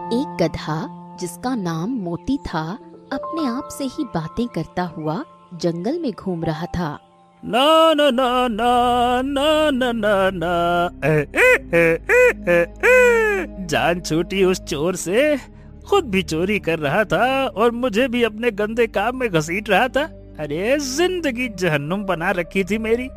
एक गधा जिसका नाम मोती था अपने आप से ही बातें करता हुआ जंगल में घूम रहा था। ना ना ना ना ना ना ना ना जान छूटी उस चोर से। खुद भी चोरी कर रहा था और मुझे भी अपने गंदे काम में घसीट रहा था। अरे जिंदगी जहन्नुम बना रखी थी मेरी।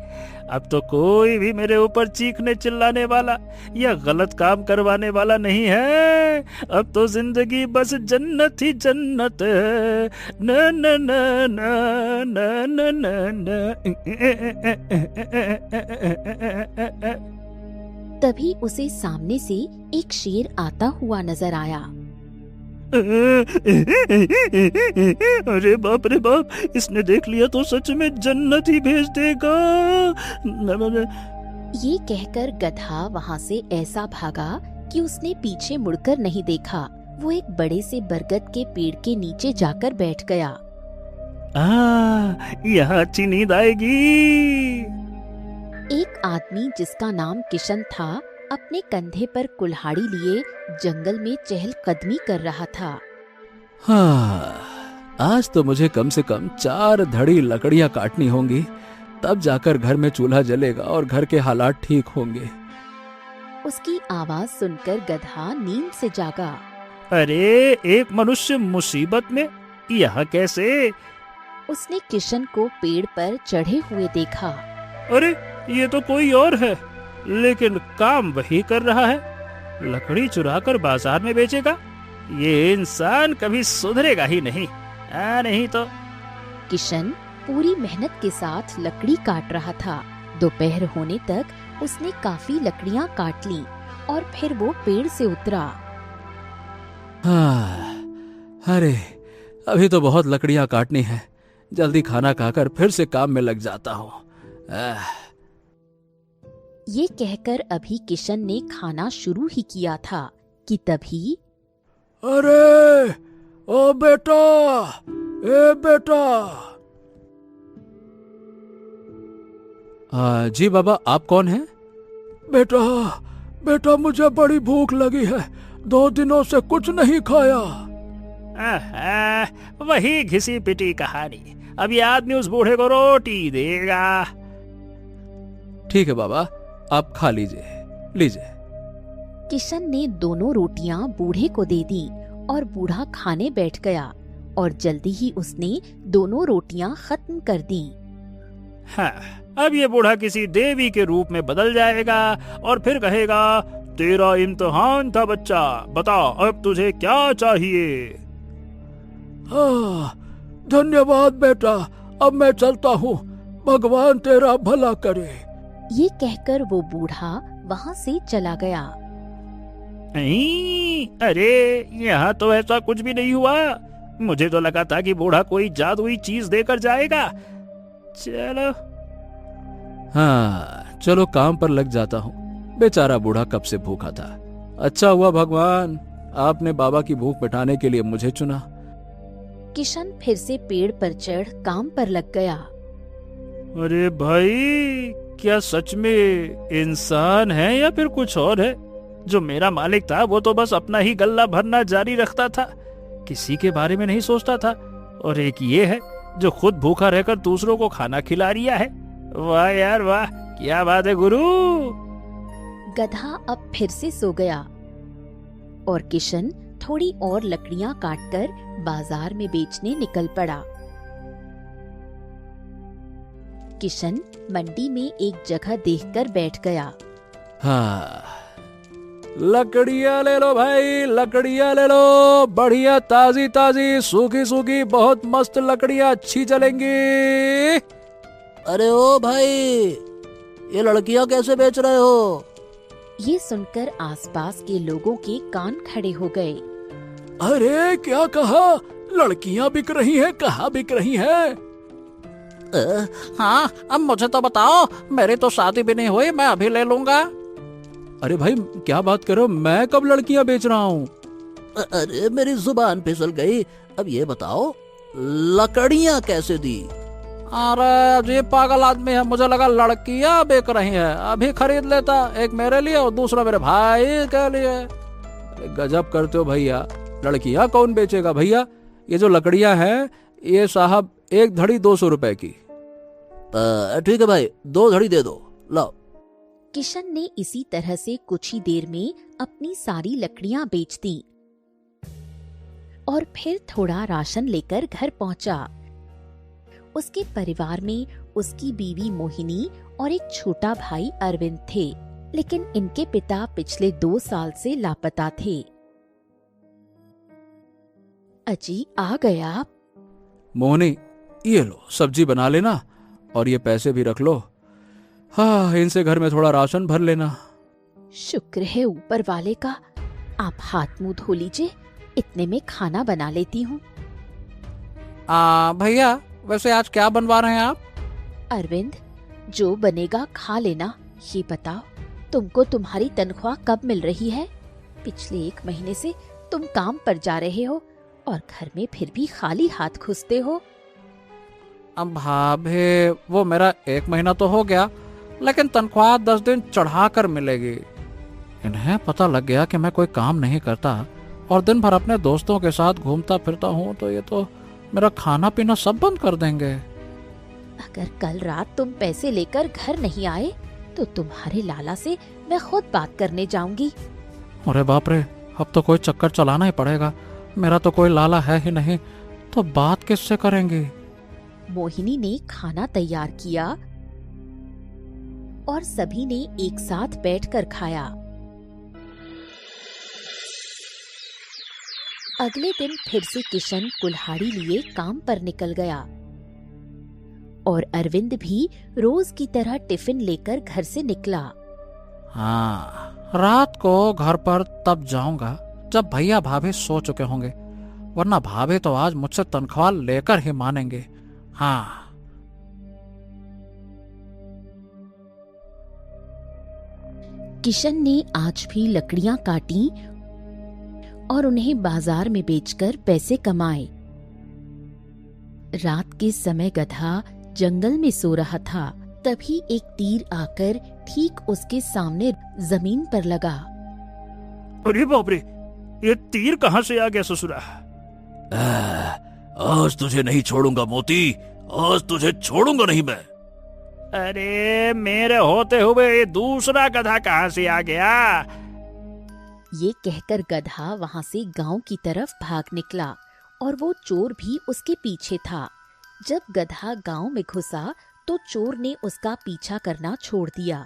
अब तो कोई भी मेरे ऊपर चीखने चिल्लाने वाला या गलत काम करवाने वाला नहीं है। अब तो जिंदगी बस जन्नत ही जन्नत है। न न न न न न न। तभी उसे सामने से एक शेर आता हुआ नजर आया। अरे बाप रे बाप, इसने देख लिया तो सच में जन्नत ही भेज देगा। ये कहकर गधा वहाँ से ऐसा भागा कि उसने पीछे मुड़कर नहीं देखा। वो एक बड़े से बरगद के पेड़ के नीचे जाकर बैठ गया। यहाँ अच्छी नींद आएगी। एक आदमी जिसका नाम किशन था अपने कंधे पर कुल्हाड़ी लिए जंगल में चहलकदमी कर रहा था। हाँ, आज तो मुझे कम से कम 4 धड़ी लकड़ियां काटनी होंगी, तब जाकर घर में चूल्हा जलेगा और घर के हालात ठीक होंगे। उसकी आवाज सुनकर गधा नींद से जागा। अरे एक मनुष्य मुसीबत में, यहाँ कैसे? उसने किशन को पेड़ पर चढ़े हुए देखा। अरे ये तो कोई और है, लेकिन काम वही कर रहा है। लकड़ी चुराकर बाजार में बेचेगा। ये इंसान कभी सुधरेगा ही नहीं। नहीं तो। किशन पूरी मेहनत के साथ लकड़ी काट रहा था। दोपहर होने तक उसने काफी लकड़ियां काट ली और फिर वो पेड़ से उतरा। हाँ, अरे अभी तो बहुत लकड़ियां काटनी है। जल्दी खाना खाकर फिर से काम में लग जाता हूँ। ये कहकर अभी किशन ने खाना शुरू ही किया था कि तभी अरे ओ बेटा, ए बेटा। जी बाबा, आप कौन हैं? बेटा मुझे बड़ी भूख लगी है। 2 दिनों से कुछ नहीं खाया। वही घिसी पिटी कहानी। अभी आदमी उस बूढ़े को रोटी देगा। ठीक है बाबा, आप खा लीजिए। किशन ने दोनों रोटियां बूढ़े को दे दी और बूढ़ा खाने बैठ गया और जल्दी ही उसने दोनों रोटियां खत्म कर दी। हाँ, अब ये बूढ़ा किसी देवी के रूप में बदल जाएगा और फिर कहेगा, तेरा इम्तिहान था बच्चा, बता अब तुझे क्या चाहिए। हाँ, धन्यवाद बेटा, अब मैं चलता हूँ। भगवान तेरा भला करे। ये कहकर वो बूढ़ा वहाँ से चला गया। अरे यहाँ तो ऐसा कुछ भी नहीं हुआ। मुझे तो लगा था कि बूढ़ा कोई जादुई चीज देकर जाएगा। चलो। हाँ, चलो काम पर लग जाता हूँ। बेचारा बूढ़ा कब से भूखा था। अच्छा हुआ भगवान, आपने बाबा की भूख मिटाने के लिए मुझे चुना। किशन फिर से पेड़ पर चढ़ काम पर लग गया। अरे भाई, क्या सच में इंसान है या फिर कुछ और है? जो मेरा मालिक था वो तो बस अपना ही गल्ला भरना जारी रखता था, किसी के बारे में नहीं सोचता था। और एक ये है जो खुद भूखा रहकर दूसरों को खाना खिला रिया है। वाह यार वाह, क्या बात है गुरु। गधा अब फिर से सो गया और किशन थोड़ी और लकड़ियां काटकर बाजार में बेचने निकल पड़ा। किशन मंडी में एक जगह देखकर बैठ गया। हाँ, लकड़ियाँ ले लो भाई, लकड़ियाँ ले लो। बढ़िया ताजी ताजी सूखी सूखी बहुत मस्त लकड़ियाँ, अच्छी चलेंगी। अरे ओ भाई, ये लड़कियाँ कैसे बेच रहे हो? ये सुनकर आसपास के लोगों के कान खड़े हो गए। अरे क्या कहा? लड़कियाँ बिक रही हैं? कहाँ बिक रही हैं? हाँ, अब मुझे तो बताओ, मेरी तो शादी भी नहीं हुई, मैं अभी ले लूंगा। अरे भाई क्या बात कर रहे हो? मैं कब लड़कियां बेच रहा हूँ? अरे मेरी जुबान फिसल गई। अब ये बताओ, लकड़ियाँ कैसे दी? अरे ये पागल आदमी है, मुझे लगा लड़कियां बिक रही हैं। अभी खरीद लेता, एक मेरे लिए और दूसरा मेरे भाई के लिए। गजब करते हो भैया, लड़कियां कौन बेचेगा भैया? ये जो लकड़ियां हैं ये साहब एक धड़ी 200 रुपए की। ठीक है भाई, 2 धड़ी दे दो, लो। किशन ने इसी तरह से कुछ ही देर में अपनी सारी लकड़ियां बेच दी और फिर थोड़ा राशन लेकर घर पहुंचा। उसके परिवार में उसकी बीवी मोहिनी और एक छोटा भाई अरविंद थे, लेकिन इनके पिता पिछले 2 साल से लापता थे। अजी आ गया। मोहनी, ये लो सब्जी बना लेना और ये पैसे भी रख लो। हाँ, इनसे घर में थोड़ा राशन भर लेना। शुक्र है ऊपर वाले का। आप हाथ मुंह धो लीजिए, इतने में खाना बना लेती हूँ। भैया वैसे आज क्या बनवा रहे हैं आप? अरविंद, जो बनेगा खा लेना। ये बताओ, तुमको तुम्हारी तनख्वाह कब मिल रही है? पिछले 1 महीने से तुम काम पर जा रहे हो और घर में फिर भी खाली हाथ घुसते हो। अब भाभी, वो मेरा 1 महीना तो हो गया, लेकिन तनख्वाह 10 दिन चढ़ा कर मिलेगी। इन्हें पता लग गया कि मैं कोई काम नहीं करता और दिन भर अपने दोस्तों के साथ घूमता फिरता हूँ, तो ये तो मेरा खाना पीना सब बंद कर देंगे। अगर कल रात तुम पैसे लेकर घर नहीं आए तो तुम्हारे लाला से मैं खुद बात करने जाऊंगी। अरे बाप रे, अब तो कोई चक्कर चलाना ही पड़ेगा। मेरा तो कोई लाला है ही नहीं, तो बात किससे करेंगे? मोहिनी ने खाना तैयार किया और सभी ने एक साथ बैठकर खाया। अगले दिन फिर से किशन कुल्हाड़ी लिए काम पर निकल गया और अरविंद भी रोज की तरह टिफिन लेकर घर से निकला। हाँ, रात को घर पर तब जाऊंगा जब भैया भाभी सो चुके होंगे, वरना भाभी तो आज मुझसे तनख्वाह लेकर ही मानेंगे। हाँ। किशन ने आज भी लकड़ियां काटी और उन्हें बाजार में बेचकर पैसे कमाए। रात के समय गधा जंगल में सो रहा था, तभी एक तीर आकर ठीक उसके सामने जमीन पर लगा। अरे बाप रे, ये तीर कहाँ से आ गया ससुरा? आज तुझे नहीं छोड़ूंगा मोती, आज तुझे छोड़ूंगा नहीं मैं। अरे मेरे होते हुए ये दूसरा गधा कहाँ से आ गया? ये कहकर गधा वहां से गांव की तरफ भाग निकला और वो चोर भी उसके पीछे था। जब गधा गांव में घुसा तो चोर ने उसका पीछा करना छोड़ दिया।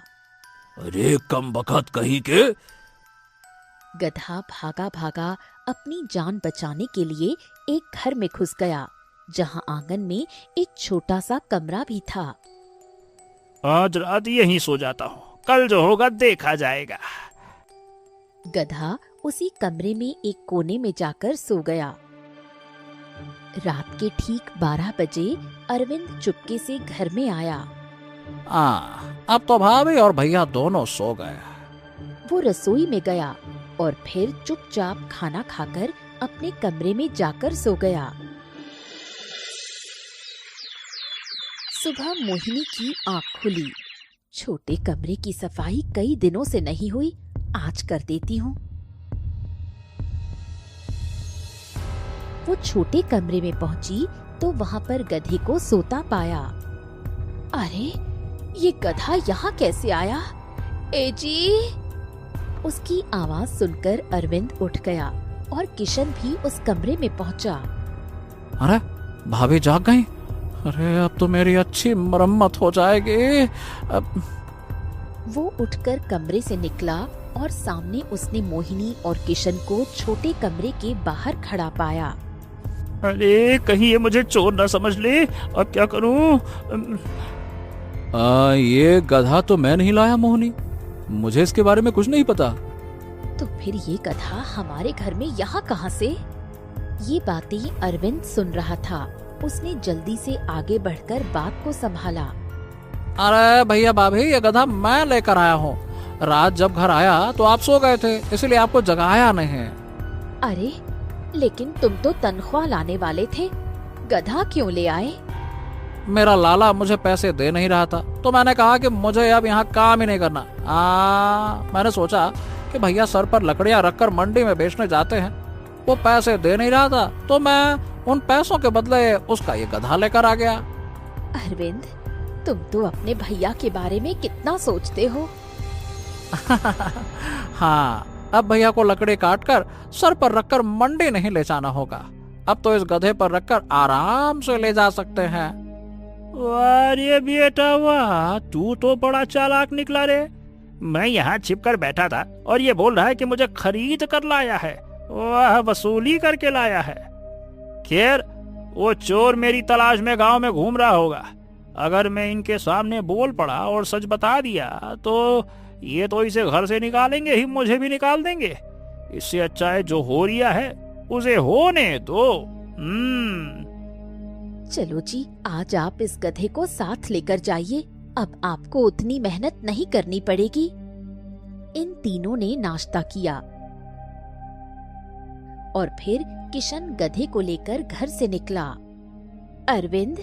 अरे कमबख्त कहीं के! गधा भागा भागा अपनी जान बचाने के लिए एक घर में घुस गया, जहां आंगन में एक छोटा सा कमरा भी था। आज रात यहीं सो जाता हूँ, कल जो होगा देखा जाएगा। गधा उसी कमरे में एक कोने में जाकर सो गया। रात के ठीक 12 बजे अरविंद चुपके से घर में आया। अब तो भाभी और भैया दोनों सो गए। वो रसोई में गया और फिर चुपचाप खाना खाकर अपने कमरे में जाकर सो गया। सुबह मोहिनी की आंख खुली। छोटे कमरे की सफाई कई दिनों से नहीं हुई, आज कर देती हूँ। वो छोटे कमरे में पहुंची तो वहां पर गधे को सोता पाया। अरे, ये गधा यहाँ कैसे आया? ए जी! उसकी आवाज सुनकर अरविंद उठ गया और किशन भी उस कमरे में पहुंचा। अरे, भाभी जाग गई? अरे, अब तो मेरी अच्छी मरम्मत हो जाएगी। वो उठकर कमरे से निकला और सामने उसने मोहिनी और किशन को छोटे कमरे के बाहर खड़ा पाया। अरे, कहीं ये मुझे चोर ना समझ ले, अब क्या करूं? ये गधा तो मैं नहीं लाया मोहिनी, मुझे इसके बारे में कुछ नहीं पता। तो फिर ये गधा हमारे घर में यहाँ कहाँ से? ये बातें अरविंद सुन रहा था। उसने जल्दी से आगे बढ़कर बात को संभाला। अरे भैया भाभी, ये गधा मैं लेकर आया हूँ। रात जब घर आया तो आप सो गए थे, इसलिए आपको जगाया नहीं। अरे, लेकिन तुम तो तनख्वाह लाने वाले थे, गधा क्यों ले आए? मेरा लाला मुझे पैसे दे नहीं रहा था, तो मैंने कहा कि मुझे अब यहाँ काम ही नहीं करना। मैंने सोचा कि भैया सर पर लकड़ियां रखकर मंडी में बेचने जाते हैं। वो पैसे दे नहीं रहा था तो मैं उन पैसों के बदले उसका ये गधा लेकर आ गया। अरविंद, तुम तो अपने भैया के बारे में कितना सोचते हो। हाँ, अब भैया को लकड़ी काटकर सर पर रखकर मंडी नहीं ले जाना होगा। अब तो इस गधे पर रखकर आराम से ले जा सकते हैं। अरे बेटा वाह, तू तो बड़ा चालाक निकला रे। मैं यहाँ छिपकर बैठा था और ये बोल रहा है कि मुझे खरीद कर लाया है। वाह, वसूली करके लाया है। खैर, वो चोर मेरी तलाश में गांव में घूम रहा होगा। अगर मैं इनके सामने बोल पड़ा और सच बता दिया तो ये तो इसे घर से निकालेंगे ही, मुझे भी निकाल देंगे। इससे अच्छा है जो हो रिया है उसे होने दो। चलो जी, आज आप इस गधे को साथ लेकर जाइए। अब आपको उतनी मेहनत नहीं करनी पड़ेगी। इन तीनों ने नाश्ता किया और फिर किशन गधे को लेकर घर से निकला। अरविंद,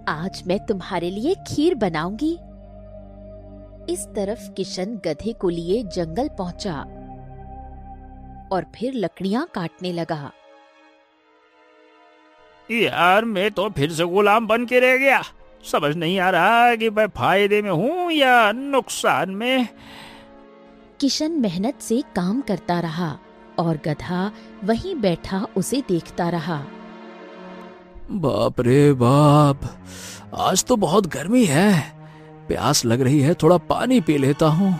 आज मैं तुम्हारे लिए खीर बनाऊंगी। इस तरफ किशन गधे को लिए जंगल पहुंचा और फिर लकड़ियां काटने लगा। यार, मैं तो फिर से गुलाम बन के रह गया। समझ नहीं आ रहा कि मैं फायदे में हूँ या नुकसान में। किशन मेहनत से काम करता रहा और गधा वहीं बैठा उसे देखता रहा। बाप रे बाप, आज तो बहुत गर्मी है। प्यास लग रही है, थोड़ा पानी पी लेता हूँ।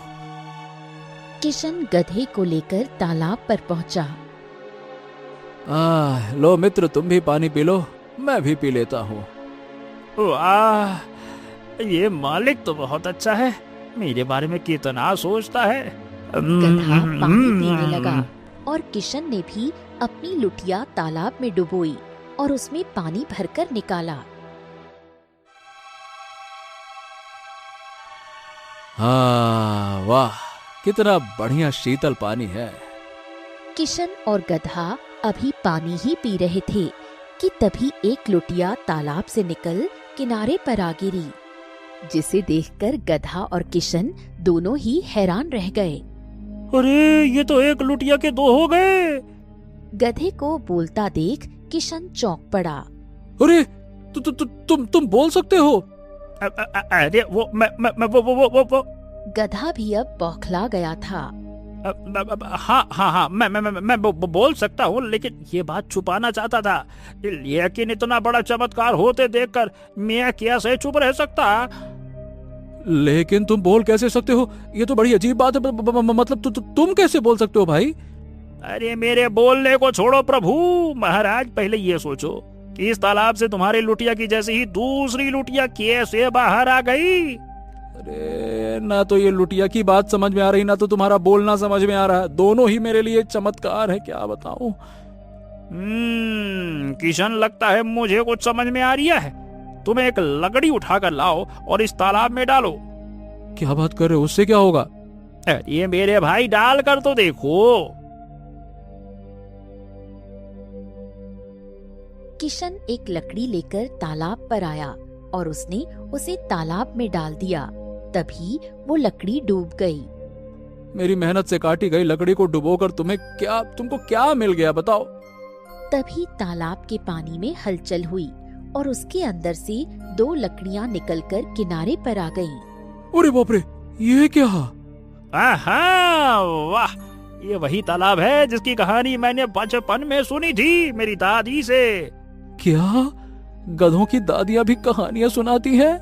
किशन गधे को लेकर तालाब पर पहुंचा। लो मित्र, तुम भी पानी पी लो, मैं भी पी लेता हूँ। वाह, ये मालिक तो बहुत अच्छा है। मेरे बारे में कितना सोचता है। गधा पानी पीने लगा और किशन ने भी अपनी लुटिया तालाब में डुबोई और उसमें पानी भरकर निकाला। हाँ, वाह, कितना बढ़िया शीतल पानी है। किशन और गधा अभी पानी ही पी रहे थे कि तभी एक लुटिया तालाब से निकल किनारे पर आ गिरी, जिसे देखकर गधा और किशन दोनों ही हैरान रह गए। अरे, ये तो एक लुटिया के दो हो गए। गधे को बोलता देख किशन चौंक पड़ा। अरे, तुम बोल सकते हो? अरे वो गधा भी अब बौखला गया था। हाँ, मैं बोल सकता हूँ, लेकिन ये बात छुपाना चाहता था। लेकिन इतना बड़ा चमत्कार होते देखकर मैं कैसे चुप रह सकता। लेकिन तुम बोल कैसे सकते हो? ये तो बड़ी अजीब बात है। मतलब तुम कैसे बोल सकते हो भाई? अरे, मेरे बोलने को छोड़ो प्रभु महाराज, पहले ये सोचो कि इस तालाब से तुम्हारी लुटिया की जैसी ही दूसरी लुटिया कैसे बाहर आ गई। अरे, ना तो ये लुटिया की बात समझ में आ रही, ना तो तुम्हारा बोलना समझ में आ रहा है। दोनों ही मेरे लिए चमत्कार है, क्या बताऊं। किशन, लगता है मुझे कुछ समझ में आ रहा है। तुम एक लकड़ी उठाकर लाओ और इस तालाब में डालो। क्या बात कर रहे हो? उससे क्या होगा? ये मेरे भाई, डाल कर तो देखो। किशन एक लकड़ी लेकर तालाब पर आया और उसने उसे तालाब में डाल दिया। तभी वो लकड़ी डूब गई। मेरी मेहनत से काटी गई लकड़ी को डुबोकर तुमको क्या मिल गया, बताओ? तभी तालाब के पानी में हलचल हुई और उसके अंदर से दो लकड़ियां निकलकर किनारे पर आ गईं। अरे बाप रे, ये क्या? वाह, ये वही तालाब है जिसकी कहानी मैंने बचपन में सुनी थी मेरी दादी से। क्या गधों की दादियां भी कहानियां सुनाती हैं?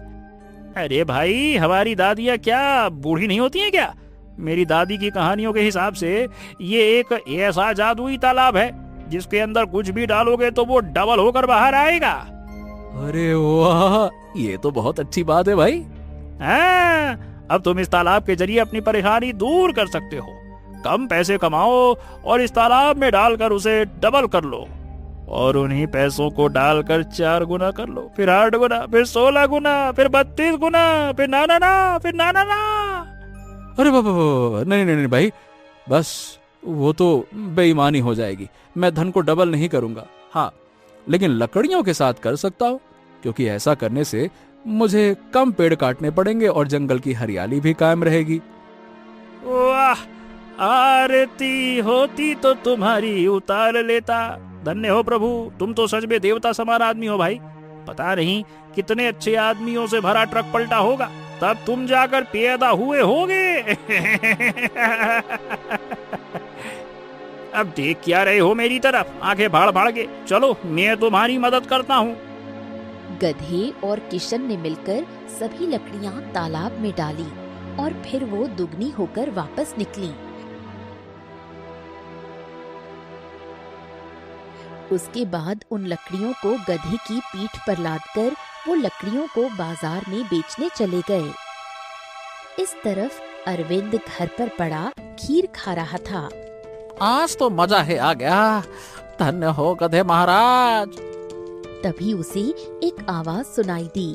अरे भाई, हमारी दादियां क्या बूढ़ी नहीं होती हैं क्या? मेरी दादी की कहानियों के हिसाब से ये एक ऐसा जादुई तालाब है जिसके अंदर कुछ भी डालोगे तो वो डबल होकर बाहर आएगा। अरे वाह, ये तो बहुत अच्छी बात है भाई। अब तुम इस तालाब के जरिए अपनी परेशानी दूर कर सकते हो। कम पैसे कमाओ और इस तालाब में डालकर उसे डबल कर लो, और उन्हीं पैसों को डालकर 4 गुना कर लो, फिर 8 गुना, फिर 16 गुना, फिर 32 गुना, फिर ना। अरे बाबा, नहीं भाई, बस वो तो बेईमानी हो जाएगी। मैं धन को डबल नहीं करूंगा। हाँ, लेकिन लकड़ियों के साथ कर सकता हूँ, क्योंकि ऐसा करने से मुझे कम पेड़ काटने पड़ेंगे और जंगल की हरियाली भी कायम रहेगी। वाह, आरती होती तो तुम्हारी उतार लेता। धन्य हो प्रभु, तुम तो सच में देवता समान आदमी हो भाई। पता नहीं कितने अच्छे आदमियों से भरा ट्रक पलटा होगा, तब तुम जाकर पैदा हुए होगे। अब देख क्या रहे हो मेरी तरफ, आंखें भाड़ भाड़ के? चलो मैं तुम्हारी मदद करता हूँ। गधे और किशन ने मिलकर सभी लकड़ियां तालाब में डाली और फिर वो दुगनी होकर वापस निकली। उसके बाद उन लकड़ियों को गधे की पीठ पर लादकर वो लकड़ियों को बाजार में बेचने चले गए। इस तरफ अरविंद घर पर पड़ा खीर खा रहा था। आज तो मजा ही आ गया, धन्य हो गधे महाराज। तभी उसे एक आवाज सुनाई दी,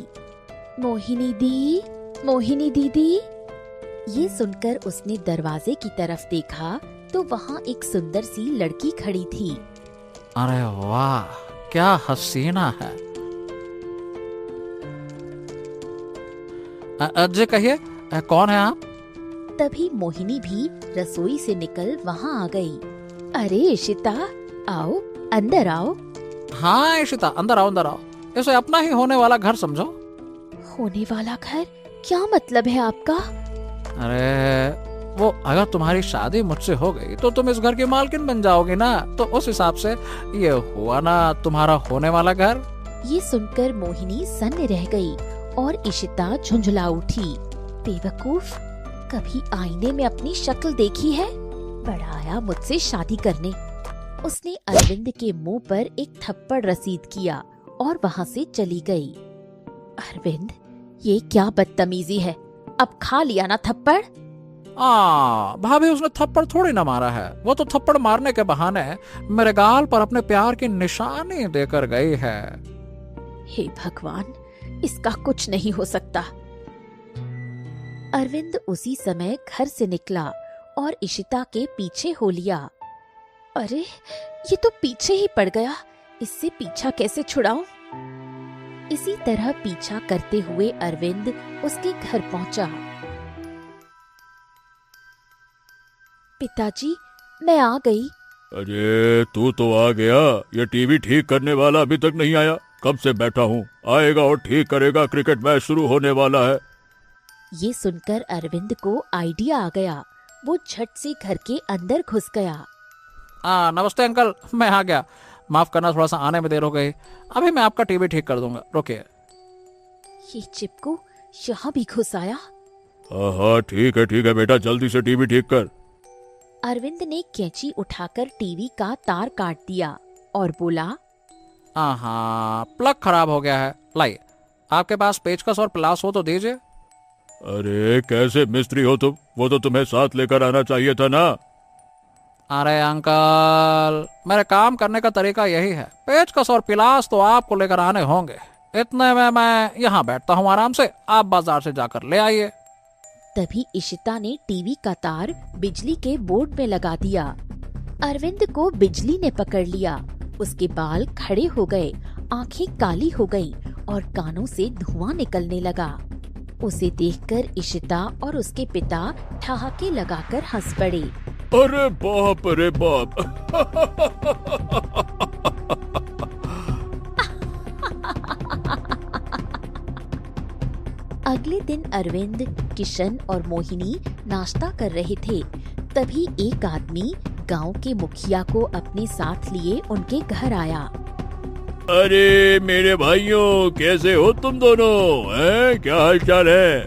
मोहिनी दी, मोहिनी दीदी। ये सुनकर उसने दरवाजे की तरफ देखा तो वहाँ एक सुंदर सी लड़की खड़ी थी। अरे वाह, क्या हसीना है। जी कहिए, कौन है आप? तभी मोहिनी भी रसोई से निकल वहाँ आ गई। अरे इशिता, आओ अंदर आओ। हाँ इशिता, अंदर आओ अंदर आओ। इसे अपना ही होने वाला घर समझो। होने वाला घर? क्या मतलब है आपका? अरे वो अगर तुम्हारी शादी मुझसे हो गई तो तुम इस घर की मालकिन बन जाओगी ना, तो उस हिसाब से ये हुआ ना तुम्हारा होने वाला घर। ये सुनकर मोहिनी सन्न रह गई और इशिता झुंझला उठी। बेवकूफ, कभी आईने में अपनी शक्ल देखी है? बड़ा आया मुझसे शादी करने। उसने अरविंद के मुंह पर एक थप्पड़ रसीद किया और वहाँ से चली गई। अरविंद, ये क्या बदतमीजी है, अब खा लिया ना थप्पड़। भाभी उसने थप्पड़ थोड़ी ना मारा है, वो तो थप्पड़ मारने के बहाने मेरे गाल पर अपने प्यार की निशानी देकर गई है। हे भगवान, इसका कुछ नहीं हो सकता। अरविंद उसी समय घर से निकला और इशिता के पीछे हो लिया। अरे ये तो पीछे ही पड़ गया, इससे पीछा कैसे छुड़ाऊं? इसी तरह पीछा करते हुए अरविंद उसके घर पहुंचा। पिताजी, मैं आ गई। अरे तू तो आ गया, ये टीवी ठीक करने वाला अभी तक नहीं आया। कब से बैठा हूँ, आएगा और ठीक करेगा, क्रिकेट मैच शुरू होने वाला है। ये सुनकर अरविंद को आइडिया आ गया। वो झट से घर के अंदर घुस गया। नमस्ते अंकल, मैं आ गया। माफ करना, थोड़ा सा आने में देर हो गई। अभी मैं आपका टीवी ठीक कर दूंगा, रुकिए। ये चिपकू यहाँ भी घुस आया। हाँ ठीक है बेटा, जल्दी से टीवी ठीक कर। अरविंद ने कैंची उठाकर टीवी का तार काट दिया और बोला, हाँ प्लग खराब हो गया है, लाइए आपके पास पेचकस और प्लास हो तो दीजिए। अरे कैसे मिस्त्री हो तुम, वो तो तुम्हें साथ लेकर आना चाहिए था ना। अरे अंकल, मेरे काम करने का तरीका यही है, पेचकस और पिलास तो आपको लेकर आने होंगे। इतने में मैं यहाँ बैठता हूँ आराम से, आप बाजार से जाकर ले आइए। तभी इशिता ने टीवी का तार बिजली के बोर्ड में लगा दिया। अरविंद को बिजली ने पकड़ लिया। उसके बाल खड़े हो गए, आंखें काली हो गईं और कानों से धुआं निकलने लगा। उसे देखकर इशिता और उसके पिता ठहाके लगाकर हंस पड़े। अरे बाप रे बाप। अगले दिन अरविंद, किशन और मोहिनी नाश्ता कर रहे थे। तभी एक आदमी गांव के मुखिया को अपने साथ लिए उनके घर आया। अरे मेरे भाइयों, कैसे हो तुम दोनों, हैं? क्या हालचाल है?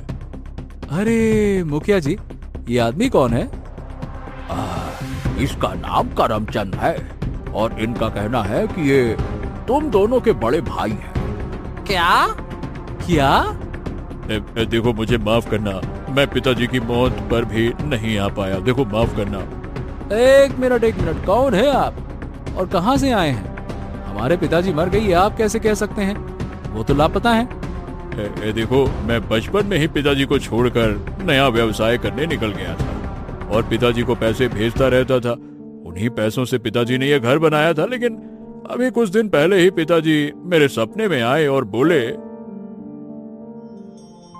अरे मुखिया जी, ये आदमी कौन है? इसका नाम करमचंद है और इनका कहना है कि ये तुम दोनों के बड़े भाई हैं। क्या? देखो मुझे माफ करना, मैं पिताजी की मौत पर भी नहीं आ पाया, देखो माफ करना। एक मिनट, कौन है आप और कहाँ से आए हैं? हमारे पिताजी मर गई, आप कैसे कह सकते हैं? वो तो लापता हैं। देखो मैं बचपन में ही पिताजी को छोड़कर नया व्यवसाय करने निकल गया था और पिताजी को पैसे भेजता रहता था। उन्हीं पैसों से पिताजी ने यह घर बनाया था, लेकिन अभी कुछ दिन पहले ही पिताजी मेरे सपने में आए और बोले,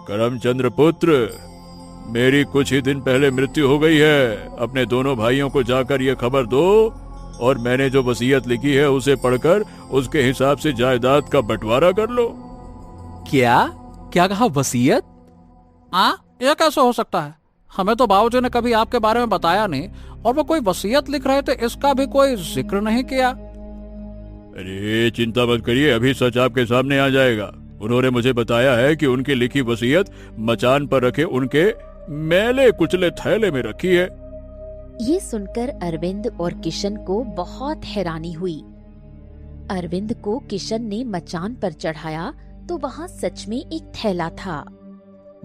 करमचंद्र पुत्र, मेरी कुछ ही दिन पहले मृत्यु हो गई है। अपने दोनों भाइयों को जाकर ये खबर दो और मैंने जो वसीयत लिखी है उसे पढ़कर उसके हिसाब से जायदाद का बंटवारा कर लो। क्या क्या कहा, वसीयत? यह कैसे हो सकता है? हमें तो बाबूजी ने कभी आपके बारे में बताया नहीं, और वो कोई वसीयत लिख रहे थे इसका भी कोई जिक्र नहीं किया। अरे चिंता मत करिए, अभी सच आपके सामने आ जाएगा। उन्होंने मुझे बताया है कि उनकी लिखी वसीयत मचान पर रखे उनके मैले कुचले थैले में रखी है। ये सुनकर अरविंद और किशन को बहुत हैरानी हुई। अरविंद को किशन ने मचान पर चढ़ाया तो वहाँ सच में एक थैला था।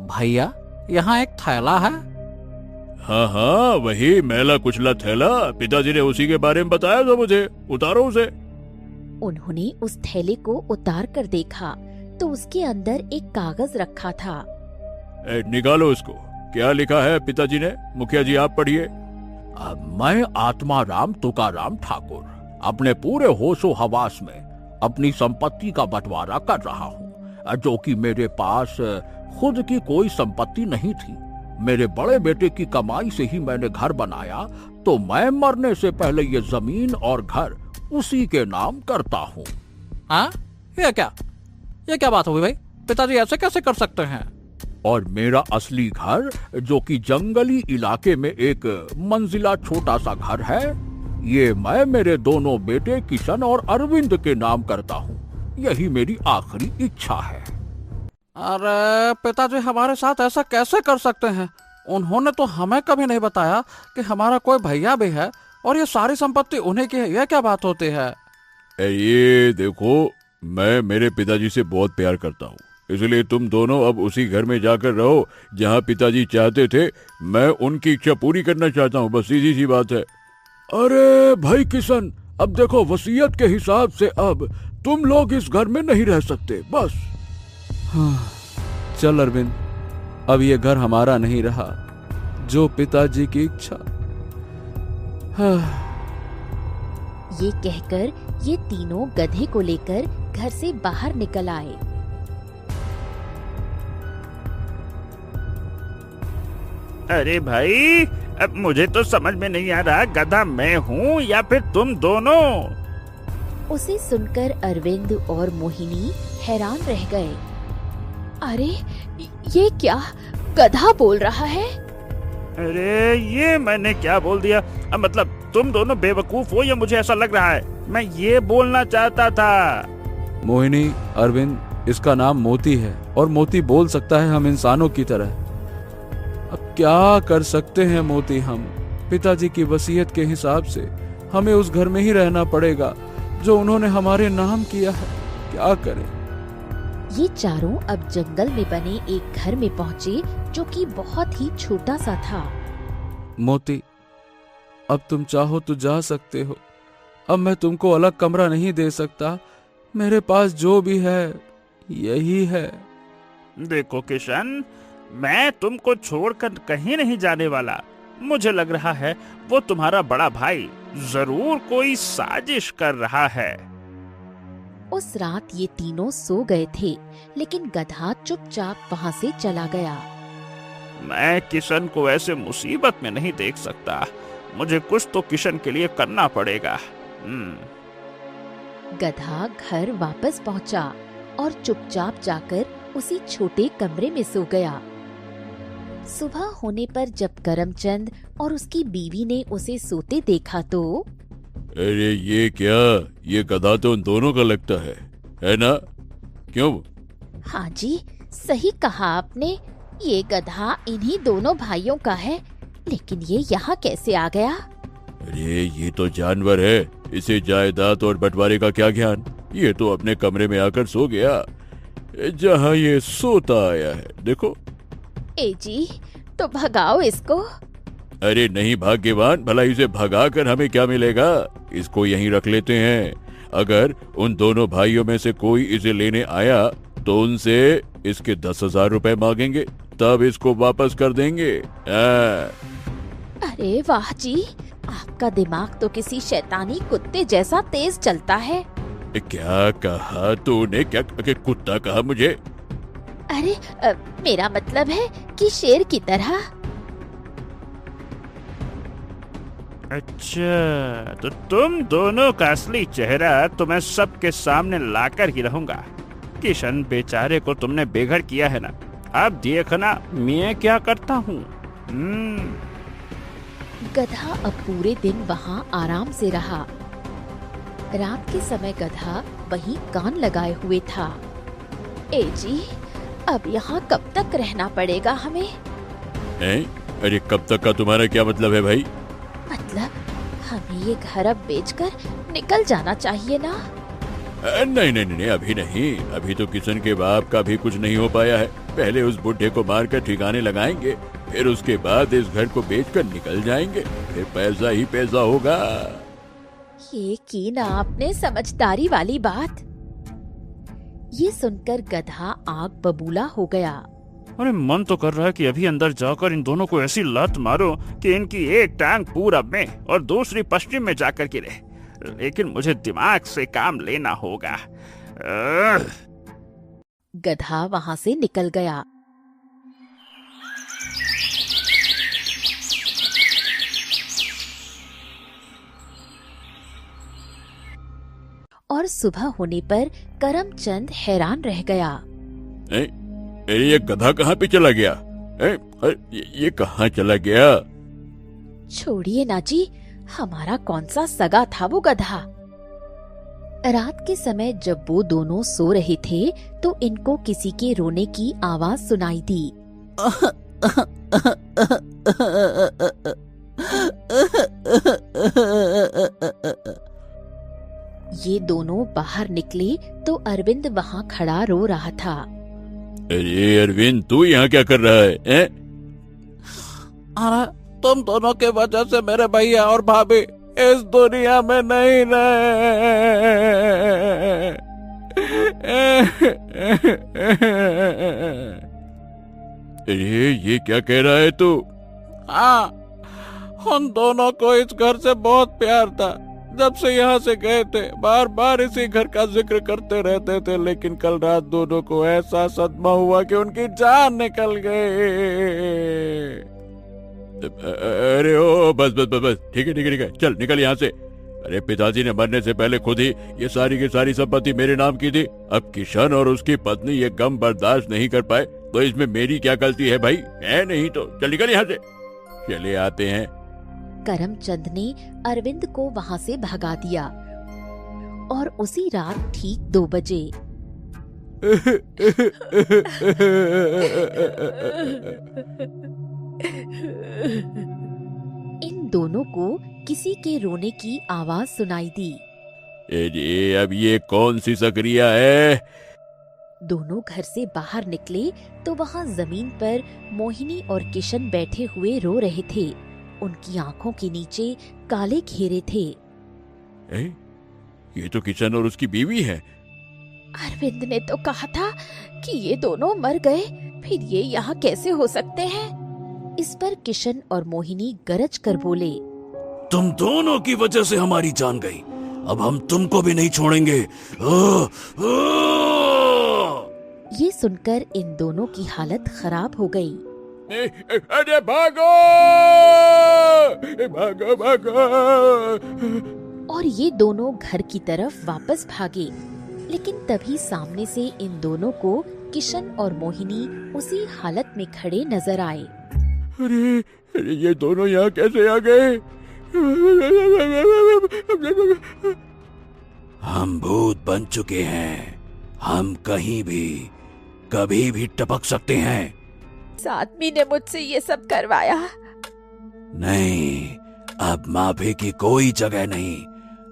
भैया, यहाँ एक थैला है? हाँ, वही मैला कुचला थैला। पिताजी ने उसी के बारे में बताया था मुझे। उतारो उसे। उन्होंने उस थैले को उतार कर देखा तो उसके अंदर एक कागज रखा था। निकालो इसको। क्या लिखा है पिताजी ने? मुखिया जी आप पढ़िए। मैं आत्माराम तुकाराम ठाकुर अपने पूरे होशो हवास में अपनी संपत्ति का बंटवारा कर रहा हूँ, जो कि मेरे पास खुद की कोई संपत्ति नहीं थी। मेरे बड़े बेटे की कमाई से ही मैंने घर बनाया, तो मैं मरने से पहले ये जमीन और घर उसी के नाम करता हूँ। ये क्या बात हुई भाई? पिताजी ऐसे कैसे कर सकते हैं? और मेरा असली घर, जो कि जंगली इलाके में एक मंजिला छोटा सा घर है, ये मैं मेरे दोनों बेटे किशन और अरविंद के नाम करता हूँ। यही मेरी आखिरी इच्छा है। अरे पिताजी हमारे साथ ऐसा कैसे कर सकते हैं? उन्होंने तो हमें कभी नहीं बताया कि हमारा कोई भैया भी है और ये सारी संपत्ति उन्हीं की है। यह क्या बात होती है? ये देखो, मैं मेरे पिताजी से बहुत प्यार करता हूँ, इसलिए तुम दोनों अब उसी घर में जाकर रहो जहाँ पिताजी चाहते थे। मैं उनकी इच्छा पूरी करना चाहता हूँ, बस सीधी सी बात है। अरे भाई किशन, अब देखो, वसीयत के हिसाब से अब तुम लोग इस घर में नहीं रह सकते, बस। चल अरविंद, अब ये घर हमारा नहीं रहा, जो पिताजी की इच्छा। ये कहकर ये तीनों गधे को लेकर घर से बाहर निकल आए। अरे भाई, अब मुझे तो समझ में नहीं आ रहा, गधा मैं हूँ या फिर तुम दोनों? उसे सुनकर अरविंद और मोहिनी हैरान रह गए। अरे ये क्या, गधा बोल रहा है? अरे ये मैंने क्या बोल दिया? मतलब तुम दोनों बेवकूफ हो या मुझे ऐसा लग रहा है? मैं ये बोलना चाहता था। मोहिनी, अरविंद, इसका नाम मोती है और मोती बोल सकता है हम इंसानों की तरह। अब क्या कर सकते हैं मोती हम? पिताजी की वसीयत के हिसाब से हमें उस घर में ही रहना पड़ेगा जो उन्होंने हमारे नाम किया है। क्या करें? ये चारों अब जंगल में बने एक घर में पहुँचे जो कि बहुत ही छोटा सा था। मोती, अब तुम चाहो तो जा सकते हो। अब मैं तुमको अलग कमरा नहीं दे सकता। मेरे पास जो भी है यही है। देखो किशन, मैं तुमको छोड़कर कहीं नहीं जाने वाला। मुझे लग रहा है वो तुम्हारा बड़ा भाई जरूर कोई साजिश कर रहा है। उस रात ये तीनों सो गए थे, लेकिन गधा चुपचाप वहाँ से चला गया। मैं किशन को ऐसे मुसीबत में नहीं देख सकता। मुझे कुछ तो किशन के लिए करना पड़ेगा। गधा घर वापस पहुंचा और चुपचाप जाकर उसी छोटे कमरे में सो गया। सुबह होने पर जब करमचंद और उसकी बीवी ने उसे सोते देखा तो, अरे ये क्या, ये गधा तो उन दोनों का लगता है ना? क्यों? हाँ जी, सही कहा आपने। ये गधा इन्हीं दोनों भाइयों का है, लेकिन ये यहाँ कैसे आ गया? अरे ये तो जानवर है, इसे जायदाद और बंटवारे का क्या ज्ञान? ये तो अपने कमरे में आकर सो गया जहाँ ये सोता आया है। देखो। ए जी, तो भगाओ इसको। अरे नहीं भाग्यवान, भला इसे भगाकर हमें क्या मिलेगा? इसको यहीं रख लेते हैं। अगर उन दोनों भाइयों में से कोई इसे लेने आया तो उनसे इसके 10,000 रुपए मांगेंगे, तब इसको वापस कर देंगे। अरे वाह जी, आपका दिमाग तो किसी शैतानी कुत्ते जैसा तेज चलता है। क्या कहा तूने? क्या कुत्ता कहा मुझे? अरे मेरा मतलब है कि शेर की तरह। अच्छा, तो तुम दोनों का असली चेहरा तो मैं सबके सामने लाकर ही रहूंगा। किशन बेचारे को तुमने बेघर किया है ना, अब देखना मैं क्या करता हूँ। गधा अब पूरे दिन वहाँ आराम से रहा। रात के समय गधा वहीं कान लगाए हुए था। ए जी, अब यहाँ कब तक रहना पड़ेगा हमें? अरे कब तक का तुम्हारा क्या मतलब है भाई? मतलब हमें ये घर अब बेचकर निकल जाना चाहिए ना? नहीं नहीं नहीं, अभी नहीं। अभी तो किशन के बाप का भी कुछ नहीं हो पाया है। पहले उस बुढ़े को मारकर ठिकाने लगाएंगे, फिर उसके बाद इस घर को बेचकर निकल जाएंगे, फिर पैसा ही पैसा होगा। ये की ना आपने समझदारी वाली बात। ये सुनकर गधा आग बबूला हो गया। अरे मन तो कर रहा है कि अभी अंदर जाकर इन दोनों को ऐसी लात मारो कि इनकी एक टांग पूरब में और दूसरी पश्चिम में जाकर गिरे, लेकिन मुझे दिमाग से काम लेना होगा। गधा वहाँ से निकल गया। और सुबह होने पर करमचंद हैरान रह गया। ये गधा कहाँ पे चला गया? ये कहाँ चला गया? छोड़िए ना जी, हमारा कौन सा सगा था वो गधा। रात के समय जब वो दोनों सो रहे थे तो इनको किसी के रोने की आवाज सुनाई दी। ये दोनों बाहर निकले तो अरविंद वहाँ खड़ा रो रहा था। अरे अरविंद, तू यहाँ क्या कर रहा है? अरे तुम दोनों के वजह से मेरे भैया और भाभी इस दुनिया में नहीं रहे। अरे ये क्या कह रहा है तू? हाँ, उन दोनों को इस घर से बहुत प्यार था। जब से यहाँ से गए थे बार बार इसी घर का जिक्र करते रहते थे, लेकिन कल रात दोनों को ऐसा सदमा हुआ कि उनकी जान निकल गई। अरे ओ बस बस बस बस, ठीक है ठीक है ठीक है, चल निकल यहाँ से। अरे पिताजी ने मरने से पहले खुद ही ये सारी की सारी संपत्ति मेरे नाम की थी। अब किशन और उसकी पत्नी ये गम बर्दाश्त नहीं कर पाए तो इसमें मेरी क्या गलती है भाई? है नहीं तो चल निकल यहाँ से। चले आते हैं। करमचंद ने अरविंद को वहाँ से भगा दिया और उसी रात ठीक 2 बजे इन दोनों को किसी के रोने की आवाज सुनाई दी। अरे अब ये कौन सी सक्रिया है? दोनों घर से बाहर निकले तो वहाँ जमीन पर मोहिनी और किशन बैठे हुए रो रहे थे। उनकी आंखों के नीचे काले घेरे थे। ये तो किशन और उसकी बीवी है। अरविंद ने तो कहा था कि ये दोनों मर गए, फिर ये यहाँ कैसे हो सकते हैं? इस पर किशन और मोहिनी गरज कर बोले, तुम दोनों की वजह से हमारी जान गई, अब हम तुमको भी नहीं छोड़ेंगे। ये सुनकर इन दोनों की हालत खराब हो गई। अरे भागो भागो भागो! और ये दोनों घर की तरफ वापस भागे, लेकिन तभी सामने से इन दोनों को किशन और मोहिनी उसी हालत में खड़े नजर आए। अरे ये दोनों यहाँ कैसे आ गए? हम भूत बन चुके हैं, हम कहीं भी कभी भी टपक सकते हैं। इस आदमी ने मुझसे ये सब करवाया। नहीं, अब माफी की कोई जगह नहीं,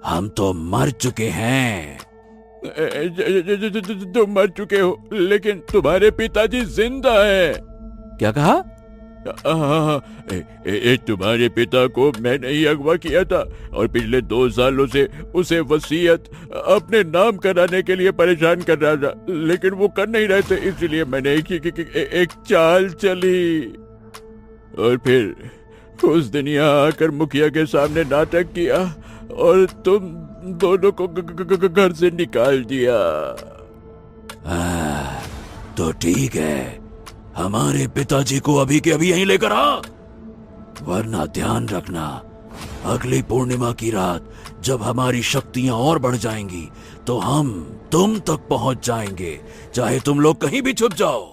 हम तो मर चुके हैं। तुम मर चुके हो, लेकिन तुम्हारे पिताजी जिंदा है। क्या कहा? तुम्हारे पिता को मैंने ही अगवा किया था और पिछले 2 सालों से उसे वसीयत अपने नाम कराने के लिए परेशान कर रहा था, लेकिन वो कर नहीं रहे थे, इसलिए मैंने एक चाल चली और फिर उस दिन यहाँ आकर मुखिया के सामने नाटक किया और तुम दोनों को घर से निकाल दिया। तो ठीक है, हमारे पिताजी को अभी के अभी यहीं लेकर आ, वरना ध्यान रखना अगली पूर्णिमा की रात जब हमारी शक्तियां और बढ़ जाएंगी तो हम तुम तक पहुंच जाएंगे, चाहे तुम लोग कहीं भी छुप जाओ।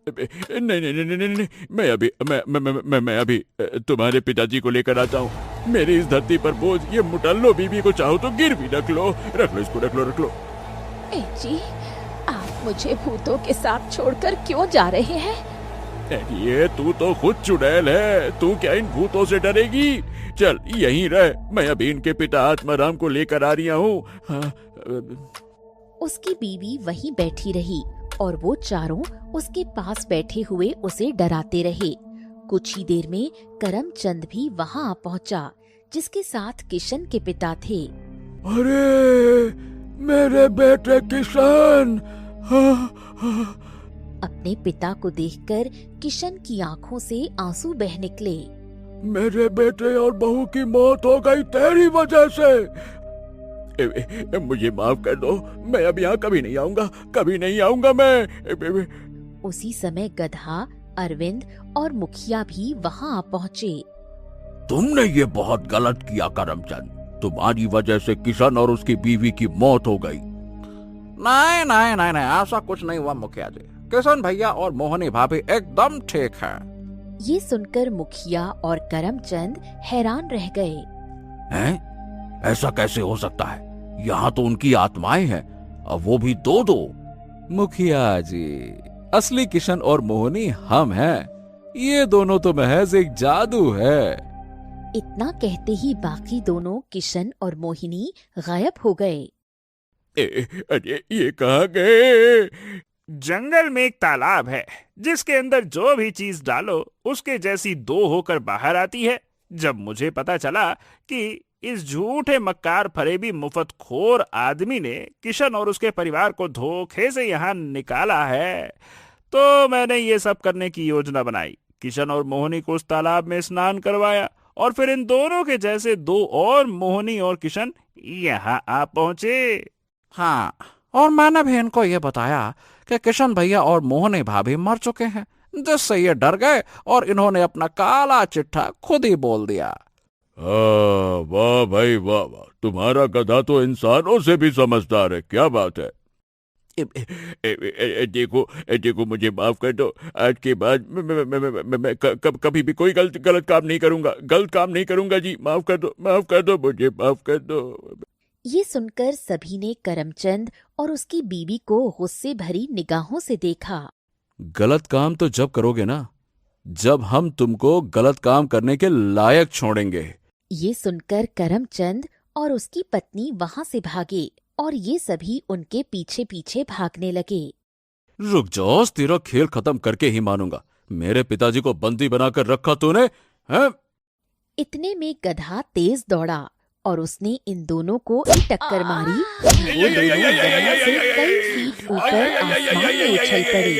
नहीं नहीं नहीं नहीं नहीं, मैं अभी तुम्हारे पिताजी को लेकर आता हूँ। मेरी इस धरती पर बोझ ये मुटल्लो बीबी को चाहो तो गिर भी रख लो इसको रख लो। ए जी, आप मुझे भूतों के साथ छोड़कर क्यों जा रहे हैं? ये तू तो खुद चुड़ैल है, तू क्या इन भूतों से डरेगी? चल यहीं रह, मैं अभी इनके पिता आत्माराम को लेकर आ रही हूँ। हाँ। उसकी बीवी वहीं बैठी रही और वो चारों उसके पास बैठे हुए उसे डराते रहे। कुछ ही देर में करमचंद भी वहां आ पहुंचा, जिसके साथ किशन के पिता थे। अरे मेरे बेटे किशन! अपने पिता को देखकर किशन की आंखों से आंसू बह निकले। मेरे बेटे और बहू की मौत हो गई तेरी वजह से। मुझे माफ कर दो, मैं अब यहाँ कभी नहीं आऊंगा मैं। उसी समय गधा, अरविंद और मुखिया भी वहां आ पहुँचे। तुमने ये बहुत गलत किया करमचंद, तुम्हारी वजह से किशन और उसकी बीवी की मौत हो गई। नहीं नहीं नहीं नहीं, ऐसा कुछ नहीं हुआ मुखिया जी। किशन भैया और मोहनी भाभी एकदम ठीक है। ये सुनकर मुखिया और करमचंद हैरान रह गए। हैं? ऐसा कैसे हो सकता है? यहाँ तो उनकी आत्माएं हैं, अब वो भी दो। मुखिया जी, असली किशन और मोहनी हम हैं। ये दोनों तो महज एक जादू है। इतना कहते ही बाकी दोनों किशन और मोहिनी गायब हो गए। अरे ये कहाँ गए? जंगल में एक तालाब है जिसके अंदर जो भी चीज डालो उसके जैसी दो होकर बाहर आती है। जब मुझे पता चला कि इस झूठे मक्कार फरेबी मुफ्तखोर आदमी ने किशन और उसके परिवार को धोखे से यहाँ निकाला है, तो मैंने ये सब करने की योजना बनाई। किशन और मोहनी को उस तालाब में स्नान करवाया और फिर इन दोनों के जैसे दो और मोहनी और किशन यहाँ आ पहुंचे। हाँ, और मैंने भी इनको ये बताया कि किशन भैया और मोहनी भाभी मर चुके हैं, जिससे ये डर गए और इन्होंने अपना काला चिट्ठा खुद ही बोल दिया। वाह भाई वाह, तुम्हारा गधा तो इंसानों से भी समझदार है, क्या बात है। देखो मुझे माफ कर दो, आज के बाद मैं कभी भी कोई गलत काम नहीं करूंगा जी, माफ कर दो, मुझे माफ कर दो। ये सुनकर सभी ने करमचंद और उसकी बीवी को गुस्से भरी निगाहों से देखा। गलत काम तो जब करोगे ना, जब हम तुमको गलत काम करने के लायक छोड़ेंगे। ये सुनकर करमचंद और उसकी पत्नी वहां से भागे और ये सभी उनके पीछे पीछे भागने लगे। रुक जाओ, तेरा खेल खत्म करके ही मानूंगा। मेरे पिताजी को बंदी बनाकर रखा तूने, हैं? इतने में गधा तेज दौड़ा और उसने इन दोनों को एक टक्कर मारी। वो दोनों जमीन से कई फीट ऊपर आसमान में उछल पड़े।